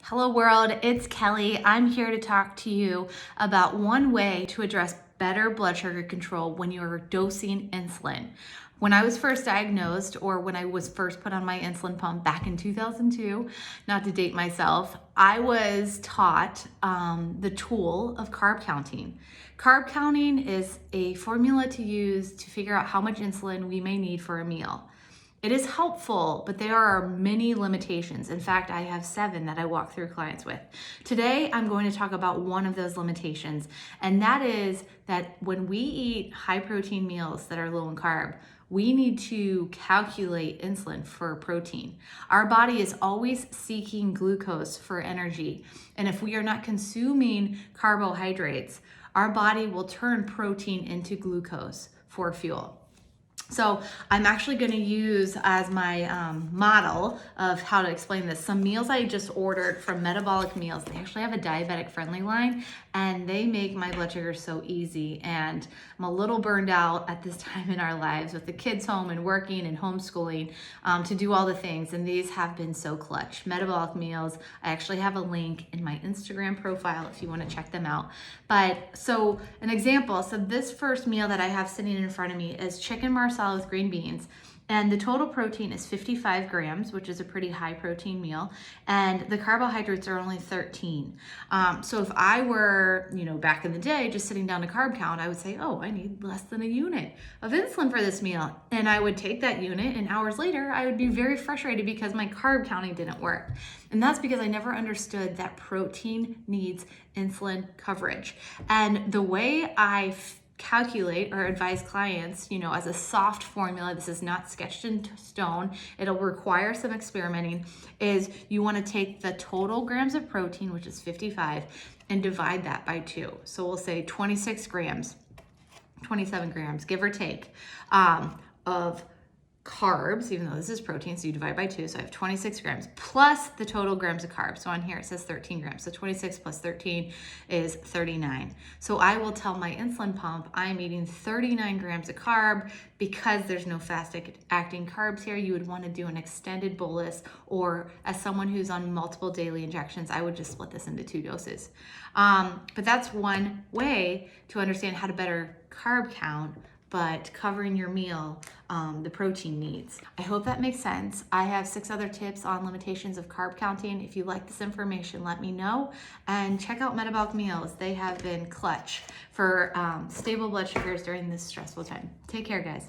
Hello world, it's Kelly. I'm here to talk to you about one way to address better blood sugar control when you're dosing insulin. When I was first diagnosed, or when I was first put on my insulin pump back in 2002, not to date myself, I was taught the tool of carb counting. Carb counting is a formula to use to figure out how much insulin we may need for a meal. It is helpful, but there are many limitations. In fact, I have 7 that I walk through clients with. Today, I'm going to talk about one of those limitations, and that is that when we eat high protein meals that are low in carb, we need to calculate insulin for protein. Our body is always seeking glucose for energy, and if we are not consuming carbohydrates, our body will turn protein into glucose for fuel. So I'm actually going to use as my model of how to explain this some meals I just ordered from Metabolic Meals. They actually have a diabetic friendly line, and they make my blood sugar so easy. And I'm a little burned out at this time in our lives with the kids home and working and homeschooling to do all the things. And these have been so clutch. Metabolic Meals, I actually have a link in my Instagram profile if you want to check them out. But so an example, so this first meal that I have sitting in front of me is chicken marsala with green beans, and the total protein is 55 grams, which is a pretty high protein meal, and the carbohydrates are only 13. So if I were, back in the day, just sitting down to carb count, I would say, oh, I need less than a unit of insulin for this meal. And I would take that unit, and hours later, I would be very frustrated because my carb counting didn't work. And that's because I never understood that protein needs insulin coverage. And the way I calculate or advise clients, as a soft formula, this is not sketched in stone, it'll require some experimenting, is you want to take the total grams of protein, which is 55, and divide that by 2. So we'll say 26 grams, 27 grams, give or take, of carbs, even though this is protein, so you divide by 2, so I have 26 grams plus the total grams of carbs. So on here it says 13 grams, so 26 plus 13 is 39. So I will tell my insulin pump I'm eating 39 grams of carb. Because there's no fast acting carbs here, you would want to do an extended bolus, or as someone who's on multiple daily injections, I would just split this into 2 doses. But that's one way to understand how to better carb count, but covering your meal, the protein needs. I hope that makes sense. I have 6 other tips on limitations of carb counting. If you like this information, let me know. And check out Metabolic Meals. They have been clutch for stable blood sugars during this stressful time. Take care, guys.